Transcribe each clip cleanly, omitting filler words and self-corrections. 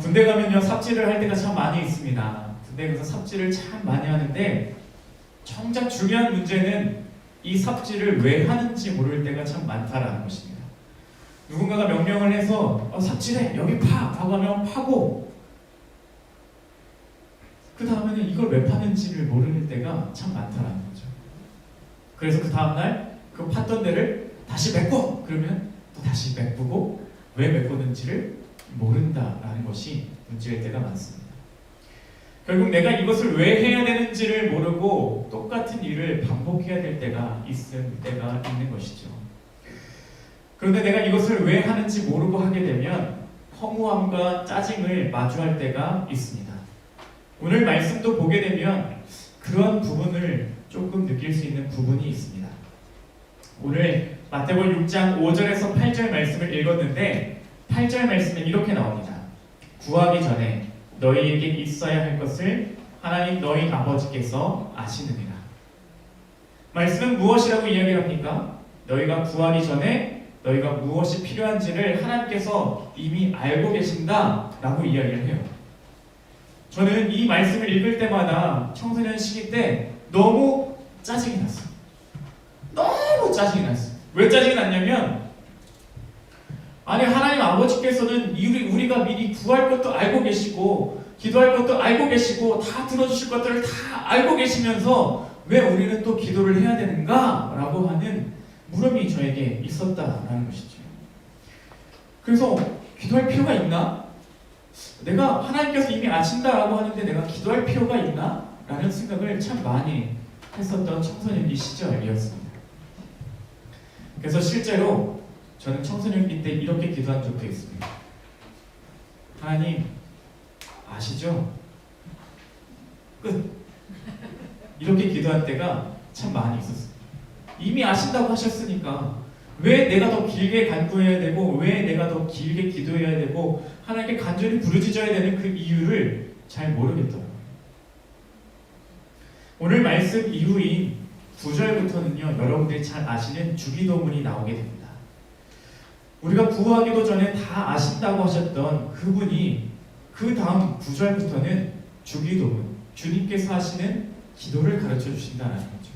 군대 가면요 삽질을 할 때가 참 많이 있습니다. 군대 가서 삽질을 참 많이 하는데 정작 중요한 문제는 이 삽질을 왜 하는지 모를 때가 참 많다라는 것입니다. 누군가가 명령을 해서 삽질해 여기 파! 라고 하면 파고 그 다음에는 이걸 왜 파는지를 모르는 때가 참 많다라는 거죠. 그래서 그 다음날 그 팠던 데를 다시 메꿔! 그러면 또 다시 메꾸고 왜 메꾸는지를 모른다라는 것이 문제일 때가 많습니다. 결국 내가 이것을 왜 해야 되는지를 모르고 똑같은 일을 반복해야 될 때가 있는 것이죠. 그런데 내가 이것을 왜 하는지 모르고 하게 되면 허무함과 짜증을 마주할 때가 있습니다. 오늘 말씀도 보게 되면 그런 부분을 조금 느낄 수 있는 부분이 있습니다. 오늘 마태복음 6장 5절에서 8절 말씀을 읽었는데 8절 말씀에 이렇게 나옵니다. 구하기 전에 너희에게 있어야 할 것을 하나님 너희 아버지께서 아시느니라. 말씀은 무엇이라고 이야기합니까? 너희가 구하기 전에 너희가 무엇이 필요한지를 하나님께서 이미 알고 계신다라고 이야기를 해요. 저는 이 말씀을 읽을 때마다 청소년 시기 때 너무 짜증이 났어요. 너무 짜증이 났어요. 왜 짜증이 났냐면 아니 하나님 아버지께서는 우리가 미리 구할 것도 알고 계시고 기도할 것도 알고 계시고 다 들어주실 것들을 다 알고 계시면서 왜 우리는 또 기도를 해야 되는가? 라고 하는 물음이 저에게 있었다라는 것이죠. 그래서 기도할 필요가 있나? 내가 하나님께서 이미 아신다라고 하는데 내가 기도할 필요가 있나? 라는 생각을 참 많이 했었던 청소년기 시절이었습니다. 그래서 실제로 저는 청소년기 때 이렇게 기도한 적도 있습니다. 하나님 아시죠? 끝. 이렇게 기도한 때가 참 많이 있었습니다. 이미 아신다고 하셨으니까 왜 내가 더 길게 간구해야 되고 왜 내가 더 길게 기도해야 되고 하나님께 간절히 부르짖어야 되는 그 이유를 잘 모르겠더라고요. 오늘 말씀 이후인 9절부터는요 여러분들이 잘 아시는 주기도문이 나오게 됩니다. 우리가 구하기도 전에 다 아신다고 하셨던 그분이 그 다음 9절부터는 주기도문, 주님께서 하시는 기도를 가르쳐 주신다는 거죠.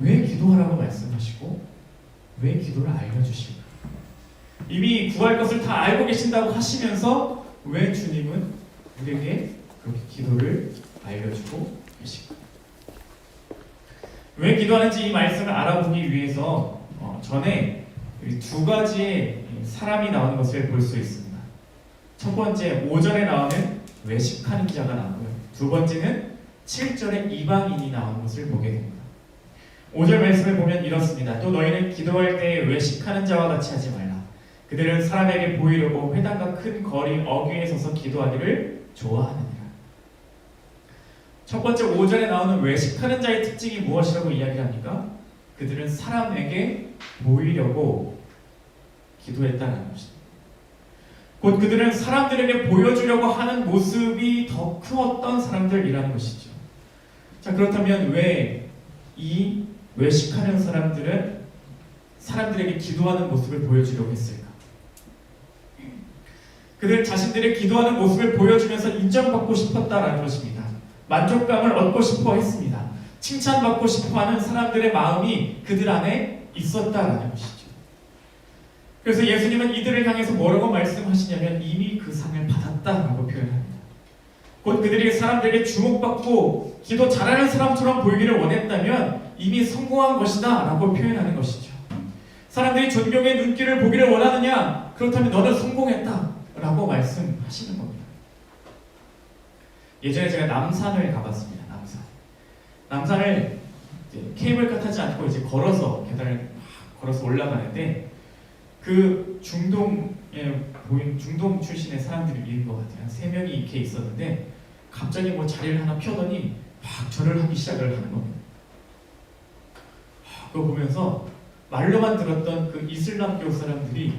왜 기도하라고 말씀하시고 왜 기도를 알려주실까? 이미 구할 것을 다 알고 계신다고 하시면서 왜 주님은 우리에게 그렇게 기도를 알려주고 계실까? 왜 기도하는지 이 말씀을 알아보기 위해서 전에 두 가지의 사람이 나오는 것을 볼 수 있습니다. 첫 번째 5절에 나오는 외식하는 자가 나오고요. 두 번째는 7절에 이방인이 나오는 것을 보게 됩니다. 5절 말씀을 보면 이렇습니다. 또 너희는 기도할 때 외식하는 자와 같이 하지 말라. 그들은 사람에게 보이려고 회당과 큰 거리 어귀에 서서 기도하기를 좋아하느니라. 첫 번째 5절에 나오는 외식하는 자의 특징이 무엇이라고 이야기합니까? 그들은 사람에게 보이려고 기도했다는 것입니다. 곧 그들은 사람들에게 보여주려고 하는 모습이 더 컸던 사람들이라는 것이죠. 자, 그렇다면 왜 이 외식하는 사람들은 사람들에게 기도하는 모습을 보여주려고 했을까? 그들 자신들의 기도하는 모습을 보여주면서 인정받고 싶었다라는 것입니다. 만족감을 얻고 싶어 했습니다. 칭찬받고 싶어 하는 사람들의 마음이 그들 안에 있었다라는 것이죠. 그래서 예수님은 이들을 향해서 뭐라고 말씀하시냐면 이미 그 상을 받았다라고 표현합니다. 곧 그들이 사람들에게 주목받고 기도 잘하는 사람처럼 보이기를 원했다면 이미 성공한 것이다 라고 표현하는 것이죠. 사람들이 존경의 눈길을 보기를 원하느냐? 그렇다면 너는 성공했다 라고 말씀하시는 겁니다. 예전에 제가 남산을 가봤습니다. 남산을 케이블카 타지 않고 이제 걸어서 계단을 걸어서 올라가는데 그 중동에 보인 중동 출신의 사람들이 있는 것 같아요. 한 3명이 이렇게 있었는데 갑자기 뭐 자리를 하나 펴더니 막 절을 하기 시작을 하는 겁니다. 그거 보면서 말로만 들었던 그 이슬람교 사람들이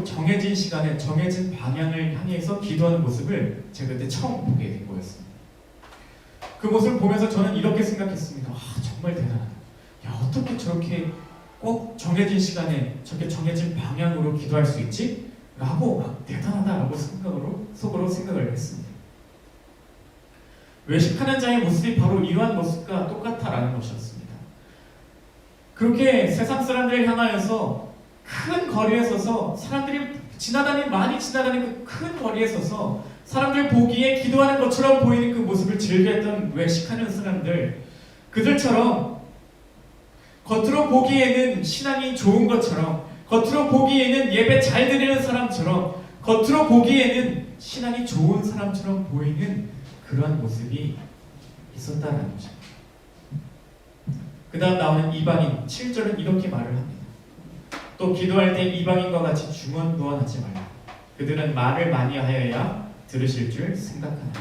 정해진 시간에 정해진 방향을 향해서 기도하는 모습을 제가 그때 처음 보게 된 거였습니다. 그 모습을 보면서 저는 이렇게 생각했습니다. 정말 대단하다. 야, 어떻게 저렇게 꼭 정해진 시간에 저렇게 정해진 방향으로 기도할 수 있지? 라고 막 대단하다라고 속으로 생각을 했습니다. 외식하는 자의 모습이 바로 이러한 모습과 똑같다라는 것이었습니다. 그렇게 세상 사람들을 향하여서 큰 거리에 서서 사람들이 많이 지나다니는 그 큰 거리에 서서 사람들 보기에 기도하는 것처럼 보이는 그 모습을 즐겨했던 외식하는 사람들, 그들처럼 겉으로 보기에는 신앙이 좋은 것처럼, 것으로 보기에는 예배 잘 드리는 사람처럼, 겉으로 보기에는 신앙이 좋은 사람처럼 보이는 그러한 모습이 있었다는 것입니다. 그 다음 나오는 이방인 7절은 이렇게 말을 합니다. 또 기도할 때 이방인과 같이 중언부언하지 말라. 그들은 말을 많이 하여야 들으실 줄 생각하느니라.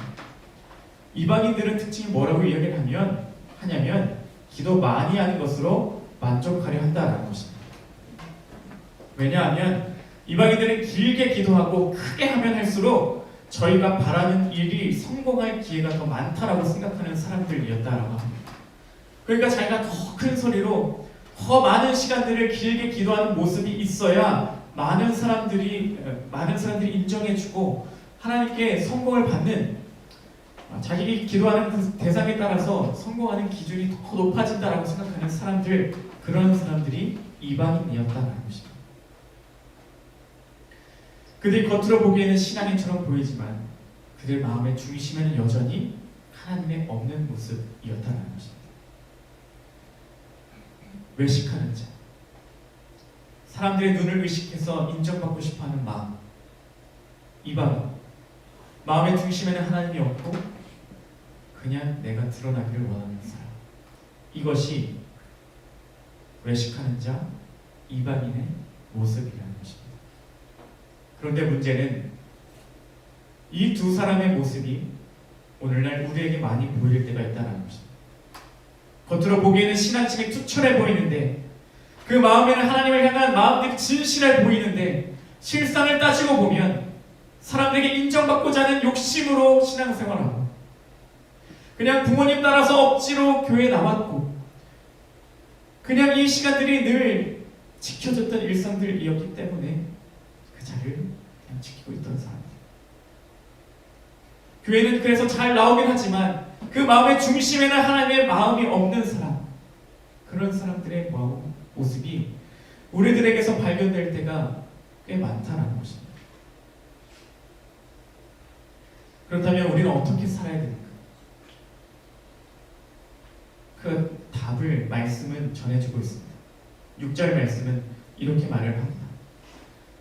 이방인들은 특징이 뭐라고 이야기를 하냐면 기도 많이 하는 것으로 만족하려 한다라는 것입니다. 왜냐하면 이방인들은 길게 기도하고 크게 하면 할수록 저희가 바라는 일이 성공할 기회가 더 많다라고 생각하는 사람들이었다라고 합니다. 그러니까 자기가 더 큰 소리로 더 많은 시간들을 길게 기도하는 모습이 있어야 많은 사람들이 인정해주고 하나님께 성공을 받는, 자기 기도하는 그 대상에 따라서 성공하는 기준이 더 높아진다라고 생각하는 사람들, 그런 사람들이 이방인이었다는 것입니다. 그들이 겉으로 보기에는 신앙인처럼 보이지만 그들 마음의 중심에는 여전히 하나님의 없는 모습이었다는 것입니다. 외식하는 자, 사람들의 눈을 의식해서 인정받고 싶어하는 마음, 이방인, 마음의 중심에는 하나님이 없고 그냥 내가 드러나기를 원하는 사람, 이것이 외식하는 자, 이방인의 모습이라는 것입니다. 그런데 문제는 이 두 사람의 모습이 오늘날 우리에게 많이 보일 때가 있다는 것입니다. 겉으로 보기에는 신앙심이 투철해 보이는데 그 마음에는 하나님을 향한 마음들이 진실해 보이는데 실상을 따지고 보면 사람들에게 인정받고자 하는 욕심으로 신앙생활하고 그냥 부모님 따라서 억지로 교회에 나왔고 그냥 이 시간들이 늘 지켜졌던 일상들이었기 때문에 그 자리를 그냥 지키고 있던 사람들. 교회는 그래서 잘 나오긴 하지만 그 마음의 중심에는 하나님의 마음이 없는 사람, 그런 사람들의 모습이 우리들에게서 발견될 때가 꽤 많다는 것입니다. 그렇다면 우리는 어떻게 살아야 됩니까? 그 답을 말씀은 전해주고 있습니다. 6절 말씀은 이렇게 말을 합니다.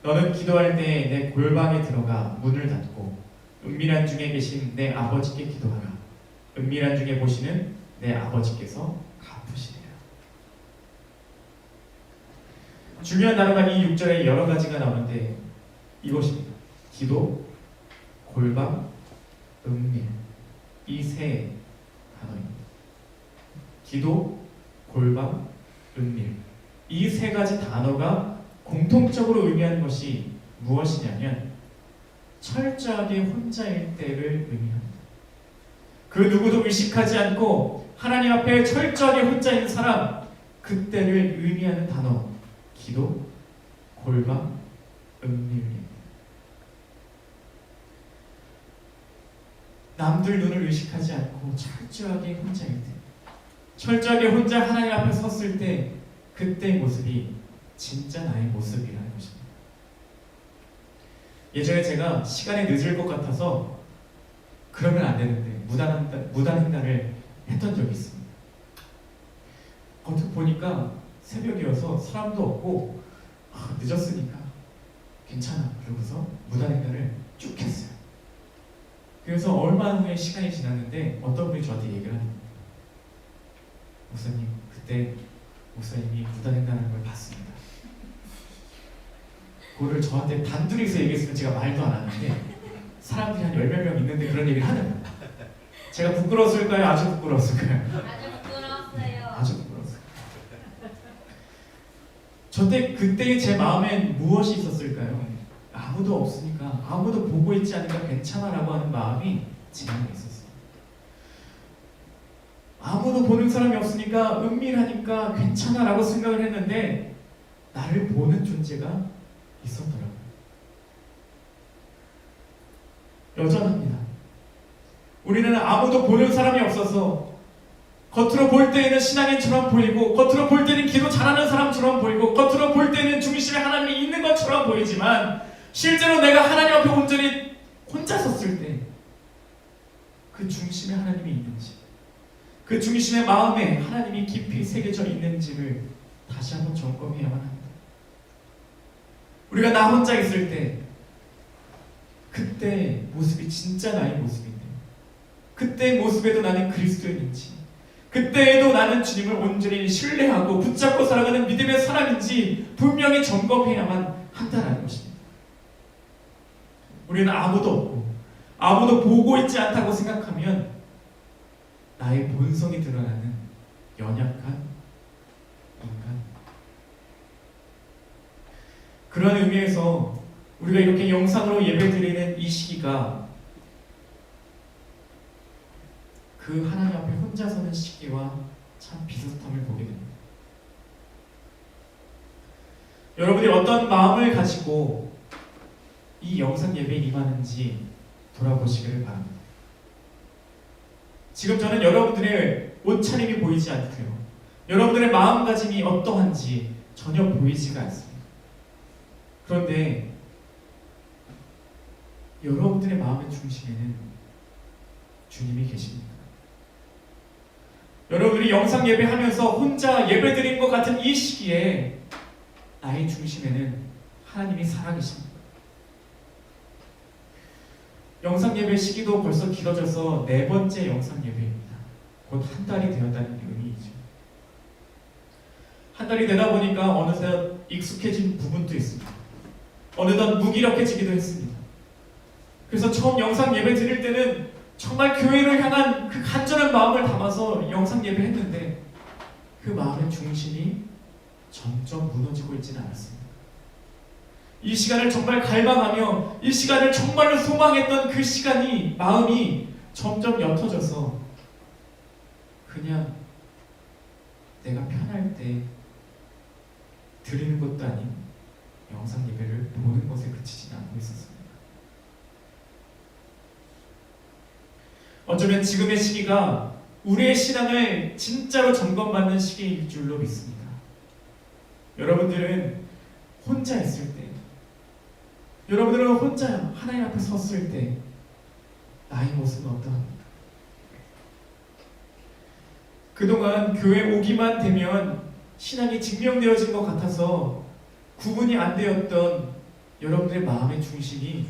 너는 기도할 때 내 골방에 들어가 문을 닫고 은밀한 중에 계신 내 아버지께 기도하라. 은밀한 중에 보시는 내 아버지께서 갚으시리라. 중요한 단어가 이 6절에 여러 가지가 나오는데 이것입니다. 기도, 골방, 은밀, 이 세 단어입니다. 기도, 골방, 은밀, 이 세 가지 단어가 공통적으로 의미하는 것이 무엇이냐면 철저하게 혼자일 때를 의미합니다. 그 누구도 의식하지 않고 하나님 앞에 철저하게 혼자 있는 사람, 그때를 의미하는 단어 기도, 골방, 은밀입니다. 남들 눈을 의식하지 않고 철저하게 혼자일 때, 철저하게 혼자 하나님 앞에 섰을 때 그때의 모습이 진짜 나의 모습이라는 것입니다. 예전에 제가 시간이 늦을 것 같아서 그러면 안 되는데 무단 횡단을 했던 적이 있습니다. 겉으로 보니까 새벽이어서 사람도 없고 늦었으니까 괜찮아 그러고서 무단 횡단을 쭉 했어요. 그래서 얼마 후에 시간이 지났는데 어떤 분이 저한테 얘기를 하는 거예요. 목사님, 그때 목사님이 무단 횡단하는 걸 봤습니다. 그거를 저한테 단둘이서 얘기했으면 제가 말도 안 하는데 사람들이 한 10몇 명 있는데 그런 얘기를 하는 거예요. 제가 부끄러웠을까요? 아주 부끄러웠을까요? 아주 부끄러웠어요. 아주 부끄러웠어요. 그때 제 마음엔 무엇이 있었을까요? 아무도 없으니까, 아무도 보고 있지 않으니까 괜찮아라고 하는 마음이 제 안에 있었어요. 아무도 보는 사람이 없으니까 은밀하니까 괜찮아라고 생각을 했는데 나를 보는 존재가 있었더라고요. 여전합니다. 우리는 아무도 보는 사람이 없어서 겉으로 볼 때에는 신앙인처럼 보이고, 겉으로 볼 때는 기도 잘하는 사람처럼 보이고, 겉으로 볼 때는 중심에 하나님이 있는 것처럼 보이지만, 실제로 내가 하나님 앞에 온전히 혼자 섰을 때 그 중심에 하나님이 있는지, 그 중심의 마음에 하나님이 깊이 새겨져 있는지를 다시 한번 점검해야만 합니다. 우리가 나 혼자 있을 때, 그때 모습이 진짜 나의 모습인데, 그때의 모습에도 나는 그리스도인인지, 그때에도 나는 주님을 온전히 신뢰하고 붙잡고 살아가는 믿음의 사람인지 분명히 점검해야만 한다는 것입니다. 우리는 아무도 없고 아무도 보고 있지 않다고 생각하면 나의 본성이 드러나는 연약한 인간. 그런 의미에서 우리가 이렇게 영상으로 예배드리는 이 시기가 그 하나님 앞에 혼자 서는 시기와 참 비슷함을 보게 됩니다. 여러분이 어떤 마음을 가지고 이 영상 예배에 임하는지 돌아보시기를 바랍니다. 지금 저는 여러분들의 옷차림이 보이지 않고요, 여러분들의 마음가짐이 어떠한지 전혀 보이지가 않습니다. 그런데 여러분들의 마음의 중심에는 주님이 계십니다. 여러분들이 영상 예배하면서 혼자 예배드린 것 같은 이 시기에 나의 중심에는 하나님이 살아계십니다. 영상 예배 시기도 벌써 길어져서 4번째 영상 예배입니다. 곧 한 달이 되었다는 의미이죠. 한 달이 되다 보니까 어느새 익숙해진 부분도 있습니다. 어느덧 무기력해지기도 했습니다. 그래서 처음 영상 예배 드릴 때는 정말 교회를 향한 그 간절한 마음을 담아서 영상 예배했는데, 그 마음의 중심이 점점 무너지고 있지는 않았습니다. 이 시간을 정말 갈망하며 이 시간을 정말로 소망했던 그 시간이, 마음이 점점 옅어져서 그냥 내가 편할 때 드리는 것도 아닌 영상 예배를 보는 것에 그치지 않고 있었습니다. 어쩌면 지금의 시기가 우리의 신앙을 진짜로 점검받는 시기일 줄로 믿습니다. 여러분들은 혼자 있을 때, 여러분들은 혼자 하나님 앞에 섰을 때 나의 모습은 어떠합니까? 그동안 교회 오기만 되면 신앙이 증명되어진 것 같아서 구분이 안 되었던 여러분들의 마음의 중심이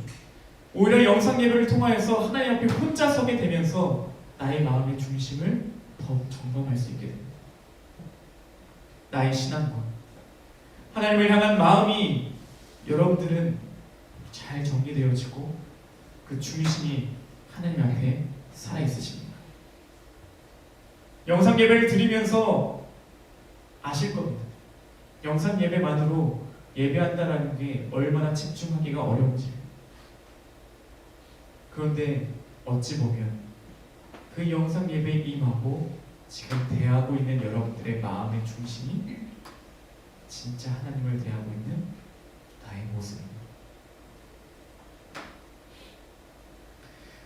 오히려 영상 예배를 통하여서 하나님 앞에 혼자 서게 되면서 나의 마음의 중심을 더 점검할 수 있게 됩니다. 나의 신앙과 하나님을 향한 마음이 여러분들은 잘 정리되어지고 그 중심이 하나님 앞에 살아있으십니다. 영상 예배를 드리면서 아실 겁니다. 영상 예배만으로 예배한다는 게 얼마나 집중하기가 어려운지. 그런데 어찌 보면 그 영상 예배에 임하고 지금 대하고 있는 여러분들의 마음의 중심이 진짜 하나님을 대하고 있는 나의 모습입니다.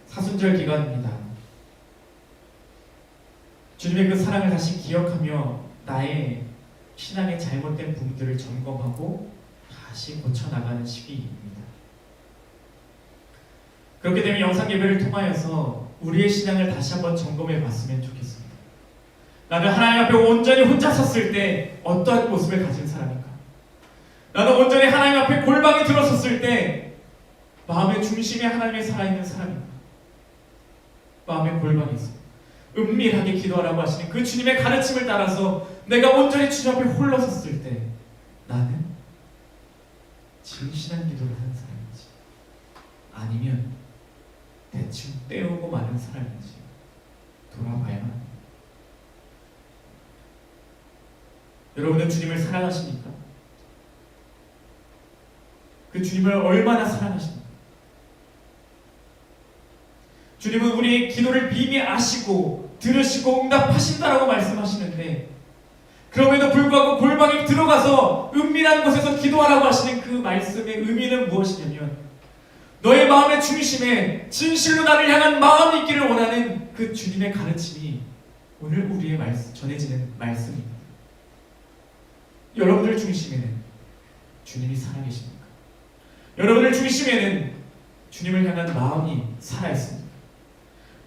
사순절 기간입니다. 주님의 그 사랑을 다시 기억하며 나의 신앙의 잘못된 부분들을 점검하고 다시 고쳐나가는 시기입니다. 그렇게 되면 영상 예배를 통하여서 우리의 신앙을 다시 한번 점검해 봤으면 좋겠습니다. 나는 하나님 앞에 온전히 혼자 섰을 때 어떠한 모습을 가진 사람인가? 나는 온전히 하나님 앞에 골방에 들어섰을 때 마음의 중심에 하나님이 살아있는 사람인가? 마음의 골방에 있어 은밀하게 기도하라고 하시는 그 주님의 가르침을 따라서 내가 온전히 주님 앞에 홀로 섰을 때 나는 진실한 기도를 하는 사람인지, 아니면 대충 때우고 마는 사람인지 돌아봐야만 합니다. 여러분은 주님을 사랑하십니까? 그 주님을 얼마나 사랑하십니까? 주님은 우리의 기도를 미리 아시고 들으시고 응답하신다라고 말씀하시는데, 그럼에도 불구하고 골방에 들어가서 은밀한 곳에서 기도하라고 하시는 그 말씀의 의미는 무엇이냐면, 너의 마음의 중심에 진실로 나를 향한 마음이 있기를 원하는 그 주님의 가르침이 오늘 우리의 전해지는 말씀입니다. 여러분들 중심에는 주님이 살아계십니까? 여러분들 중심에는 주님을 향한 마음이 살아있습니다.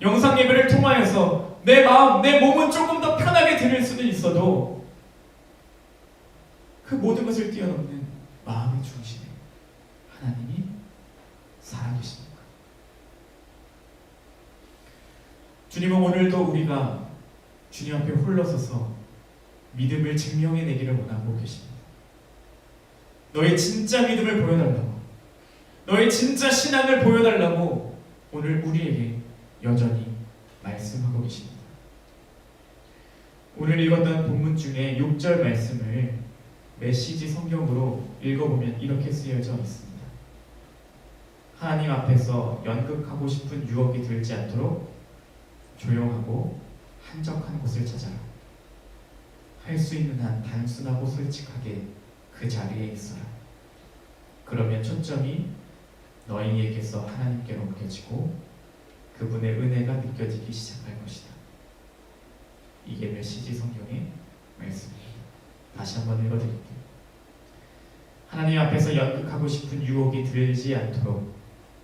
영상 예배를 통하여서 내 마음, 내 몸은 조금 더 편하게 들을 수는 있어도 그 모든 것을 뛰어넘는 마음의 중심에 하나님이 살아계십니까? 주님은 오늘도 우리가 주님 앞에 홀러서서 믿음을 증명해내기를 원하고 계십니다. 너의 진짜 믿음을 보여달라고, 너의 진짜 신앙을 보여달라고 오늘 우리에게 여전히 말씀하고 계십니다. 오늘 읽었던 본문 중에 6절 말씀을 메시지 성경으로 읽어보면 이렇게 쓰여져 있습니다. 하나님 앞에서 연극하고 싶은 유혹이 들지 않도록 조용하고 한적한 곳을 찾아라. 할 수 있는 한 단순하고 솔직하게 그 자리에 있어라. 그러면 초점이 너희에게서 하나님께로 옮겨지고 그분의 은혜가 느껴지기 시작할 것이다. 이게 메시지 성경의 말씀입니다. 다시 한번 읽어드릴게요. 하나님 앞에서 연극하고 싶은 유혹이 들지 않도록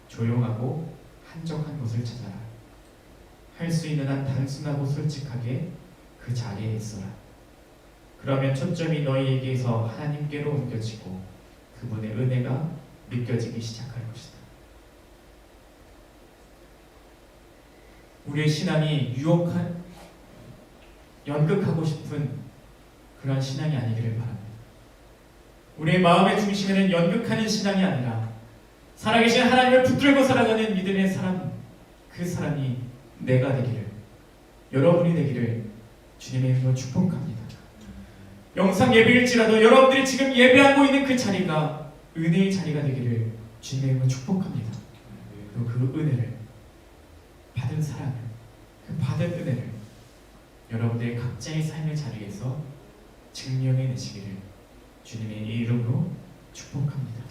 조용하고 한적한 곳을 찾아라. 할 수 있는 한 단순하고 솔직하게 그 자리에 있어라. 그러면 초점이 너희에게서 하나님께로 옮겨지고 그분의 은혜가 느껴지기 시작할 것이다. 우리의 신앙이 연극하고 싶은 그런 신앙이 아니기를 바랍니다. 우리의 마음의 중심에는 연극하는 신앙이 아니라 살아계신 하나님을 붙들고 살아가는 믿음의 사람, 그 사람이 내가 되기를, 여러분이 되기를 주님의 이름으로 축복합니다. 영상 예배일지라도 여러분들이 지금 예배하고 있는 그 자리가 은혜의 자리가 되기를 주님의 이름으로 축복합니다. 그리고 그 은혜를 받은 사랑을, 그 받은 은혜를 여러분들의 각자의 삶의 자리에서 증명해내시기를 주님의 이름으로 축복합니다.